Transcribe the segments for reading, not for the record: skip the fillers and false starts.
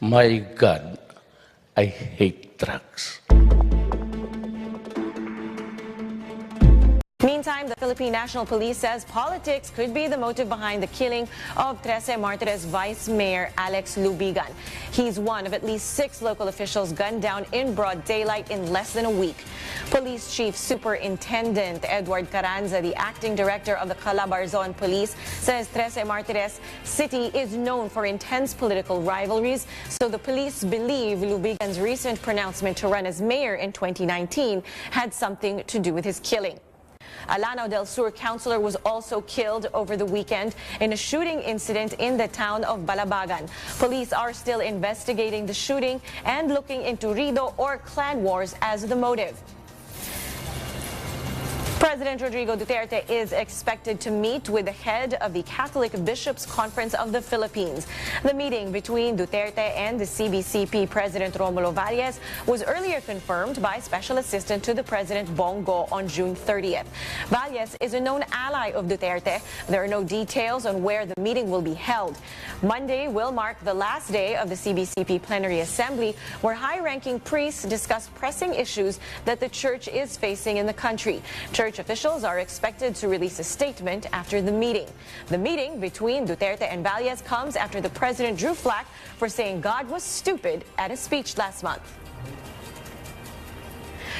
My God, I hate drugs. Meantime, the Philippine National Police says politics could be the motive behind the killing of 13 Martires Vice Mayor Alex Lubigan. He's one of at least 6 local officials gunned down in broad daylight in less than a week. Police Chief Superintendent Edward Carranza, the acting director of the Calabarzon Police, says 13 Martires City is known for intense political rivalries, so the police believe Lubigan's recent pronouncement to run as mayor in 2019 had something to do with his killing. A Lanao del Sur councilor was also killed over the weekend in a shooting incident in the town of Balabagan. Police are still investigating the shooting and looking into Rido or clan wars as the motive. President Rodrigo Duterte is expected to meet with the head of the Catholic Bishops' Conference of the Philippines. The meeting between Duterte and the CBCP President Romulo Valles was earlier confirmed by Special Assistant to the President Bongo on June 30th. Valles is a known ally of Duterte. There are no details on where the meeting will be held. Monday will mark the last day of the CBCP Plenary Assembly, where high-ranking priests discuss pressing issues that the church is facing in the country. Church officials are expected to release a statement after the meeting. The meeting between Duterte and Valles comes after the president drew flack for saying God was stupid at a speech last month.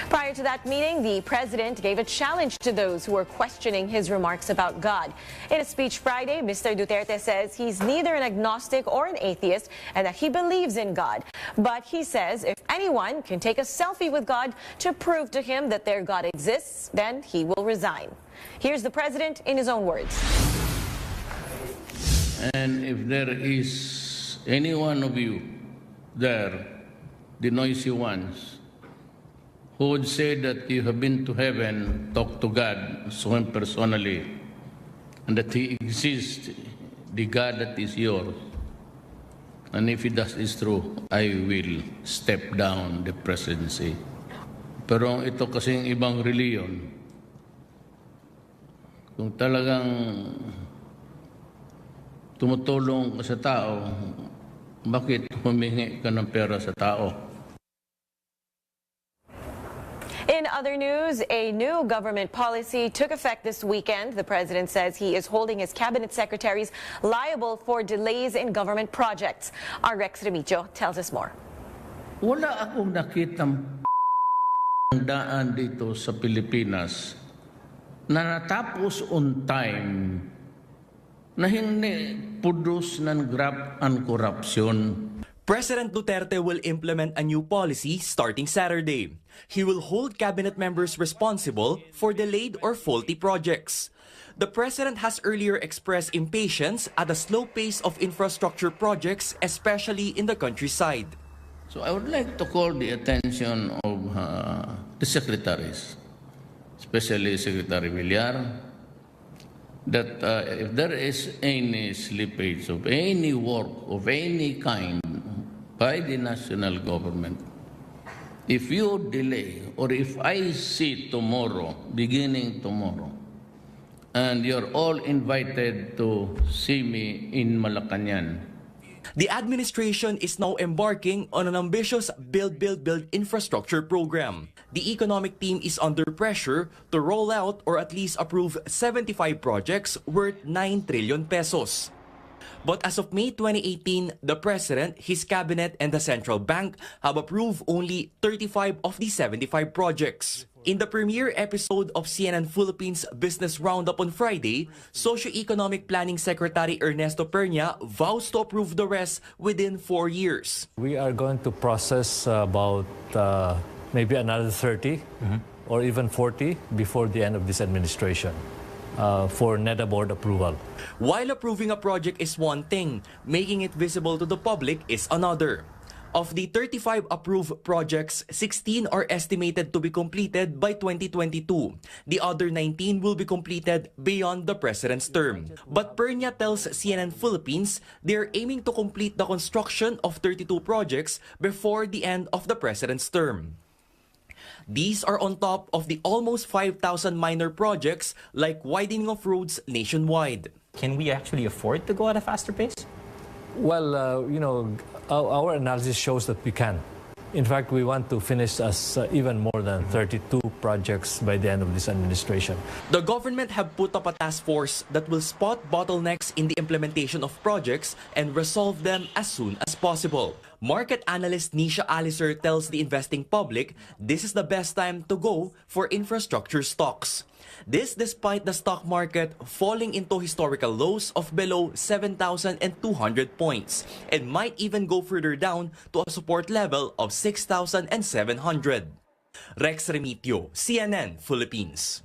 Prior to that meeting, the president gave a challenge to those who were questioning his remarks about God. In a speech Friday, Mr. Duterte says he's neither an agnostic or an atheist and that he believes in God. But he says if anyone can take a selfie with God to prove to him that their God exists, then he will resign. Here's the president in his own words. And if there is any one of you there, the noisy ones, who would say that you have been to heaven, talk to God, so him personally, and that he exists, the God that is yours. And if that is true, I will step down the presidency. Pero ito kasing ibang reliyon, kung talagang tumutulong ka sa tao, bakit humingi ka ng pera sa tao? In other news, a new government policy took effect this weekend. The president says he is holding his cabinet secretaries liable for delays in government projects. Our Rex Remigio tells us more. Wala akong nakitang daan dito sa Pilipinas na natapos on time na hindi pudus ng graft and corruption. President Duterte will implement a new policy starting Saturday. He will hold cabinet members responsible for delayed or faulty projects. The president has earlier expressed impatience at the slow pace of infrastructure projects, especially in the countryside. So I would like to call the attention of the secretaries, especially Secretary Villar, that if there is any slippage of any work of any kind by the national government, if you delay or if I see tomorrow, beginning tomorrow, and you're all invited to see me in Malacañang. The administration is now embarking on an ambitious build infrastructure program. The economic team is under pressure to roll out or at least approve 75 projects worth 9 trillion pesos. But as of May 2018, the President, his cabinet, and the central bank have approved only 35 of the 75 projects. In the premiere episode of CNN Philippines Business Roundup on Friday, Socio-Economic Planning Secretary Ernesto Pernia vows to approve the rest within 4 years. We are going to process about maybe another 30 or even 40 before the end of this administration. For NEDA board approval. While approving a project is one thing, making it visible to the public is another. Of the 35 approved projects, 16 are estimated to be completed by 2022. The other 19 will be completed beyond the president's term. But Pernia tells CNN Philippines they're aiming to complete the construction of 32 projects before the end of the president's term. These are on top of the almost 5,000 minor projects like widening of roads nationwide. Can we actually afford to go at a faster pace? Well, our analysis shows that we can. In fact, we want to finish even more than 32 projects by the end of this administration. The government have put up a task force that will spot bottlenecks in the implementation of projects and resolve them as soon as possible. Market analyst Nisha Alicer tells the investing public this is the best time to go for infrastructure stocks. This despite the stock market falling into historical lows of below 7,200 points and might even go further down to a support level of 6,700. Rex Remitio, CNN, Philippines.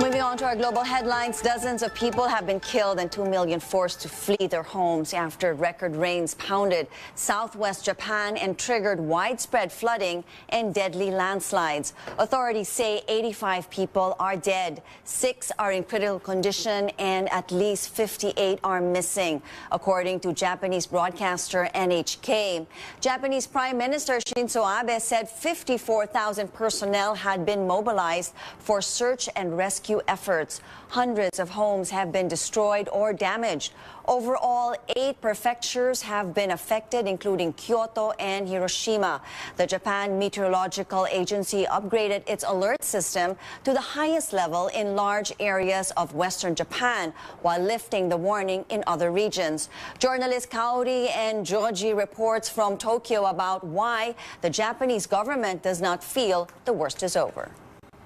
Moving on to our global headlines, dozens of people have been killed and 2 million forced to flee their homes after record rains pounded southwest Japan and triggered widespread flooding and deadly landslides. Authorities say 85 people are dead, 6 are in critical condition, and at least 58 are missing, according to Japanese broadcaster NHK. Japanese Prime Minister Shinzo Abe said 54,000 personnel had been mobilized for search and rescue efforts. Hundreds of homes have been destroyed or damaged. Overall, 8 prefectures have been affected, including Kyoto and Hiroshima. The Japan Meteorological Agency upgraded its alert system to the highest level in large areas of western Japan, while lifting the warning in other regions. Journalist Kaori and Joji reports from Tokyo about why the Japanese government does not feel the worst is over.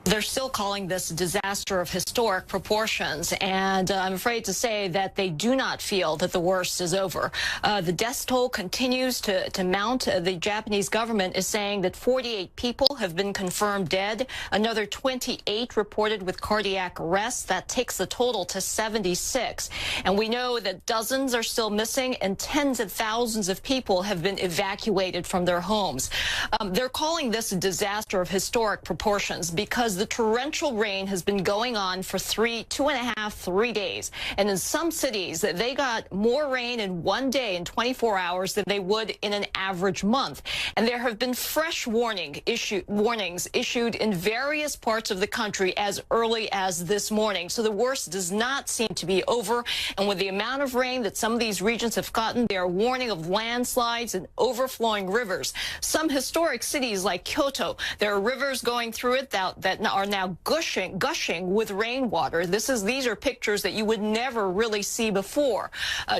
They're still calling this a disaster of historic proportions, and I'm afraid to say that they do not feel that the worst is over. The death toll continues to mount. The Japanese government is saying that 48 people have been confirmed dead, another 28 reported with cardiac arrest. That takes the total to 76. And we know that dozens are still missing and tens of thousands of people have been evacuated from their homes. They're calling this a disaster of historic proportions because the torrential rain has been going on for 3 days. And in some cities, they got more rain in one day in 24 hours than they would in an average month. And there have been fresh warnings issued in various parts of the country as early as this morning. So the worst does not seem to be over. And with the amount of rain that some of these regions have gotten, they are warning of landslides and overflowing rivers. Some historic cities like Kyoto, there are rivers going through it that are now gushing with rainwater. These are pictures that you would never really see before.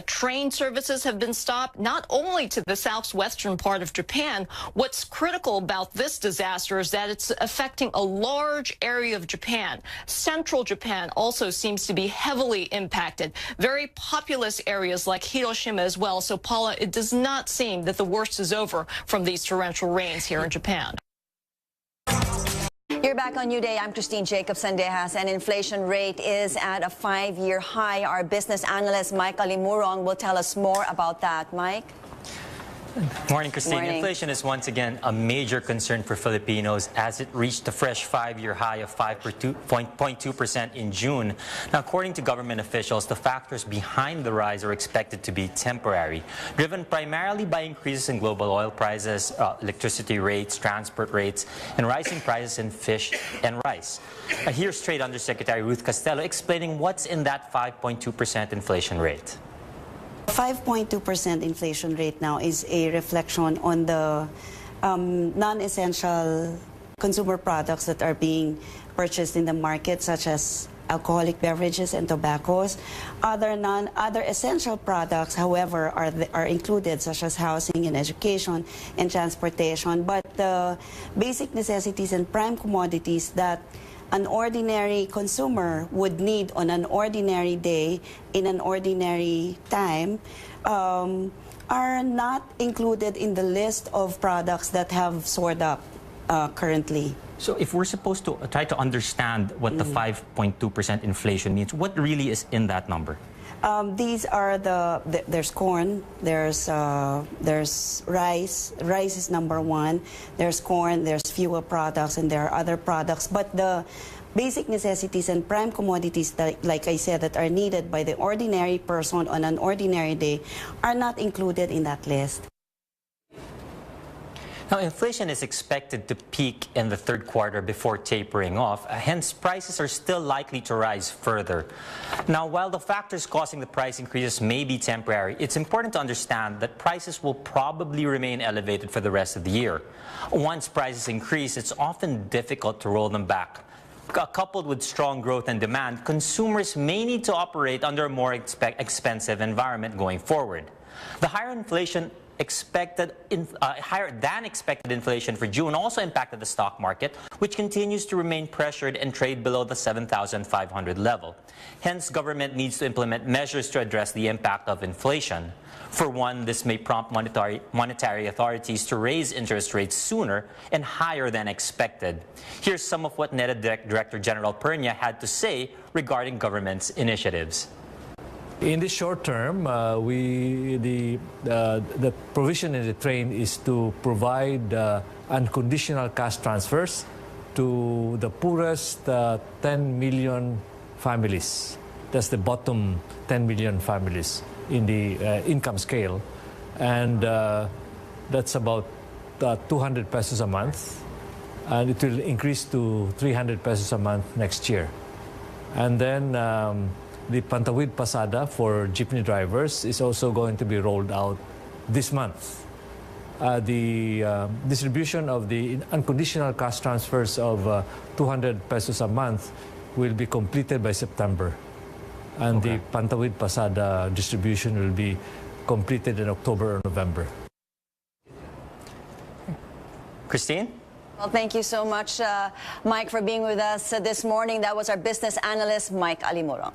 Train services have been stopped, not only to the southwestern part of Japan. What's critical about this disaster is that it's affecting a large area of Japan. Central Japan also seems to be heavily impacted. Very populous areas like Hiroshima as well. So, Paula, it does not seem that the worst is over from these torrential rains here in Japan. You're back on New Day. I'm Christine Jacobs-Sandejas, and inflation rate is at a 5-year high. Our business analyst, Mike Alimurong, will tell us more about that. Mike? Morning, Christine. Morning. Inflation is once again a major concern for Filipinos as it reached a fresh 5-year high of 5.2% in June. Now, according to government officials, the factors behind the rise are expected to be temporary, driven primarily by increases in global oil prices, electricity rates, transport rates, and rising prices in fish and rice. Here's Trade Undersecretary Ruth Castello explaining what's in that 5.2% inflation rate. 5.2% inflation rate now is a reflection on the non-essential consumer products that are being purchased in the market, such as alcoholic beverages and tobaccos. Other essential products, however, are included, such as housing and education and transportation. But the basic necessities and prime commodities that an ordinary consumer would need on an ordinary day in an ordinary time are not included in the list of products that have soared up currently. So if we're supposed to try to understand what the 5.2% inflation means, what really is in that number? These are there's corn, there's rice. Rice is number one. There's corn, there's fuel products, and there are other products. But the basic necessities and prime commodities, that, like I said, that are needed by the ordinary person on an ordinary day are not included in that list. Now, inflation is expected to peak in the third quarter before tapering off. Hence, prices are still likely to rise further. Now, while the factors causing the price increases may be temporary, it's important to understand that prices will probably remain elevated for the rest of the year. Once prices increase, it's often difficult to roll them back. Coupled with strong growth and demand, consumers may need to operate under a more expensive environment going forward. The higher than expected inflation for June also impacted the stock market, which continues to remain pressured and trade below the 7,500 level. Hence, government needs to implement measures to address the impact of inflation. For one, this may prompt monetary authorities to raise interest rates sooner and higher than expected. Here's some of what NEDA Director General Pernia had to say regarding government's initiatives. In the short term, the provision in the train is to provide unconditional cash transfers to the poorest 10 million families. That's the bottom 10 million families in the income scale. And that's about 200 pesos a month. And it will increase to 300 pesos a month next year. And then the Pantawid Pasada for jeepney drivers is also going to be rolled out this month. The distribution of the unconditional cash transfers of 200 pesos a month will be completed by September. And the Pantawid Pasada distribution will be completed in October or November. Christine? Well, thank you so much, Mike, for being with us this morning. That was our business analyst, Mike Alimorong.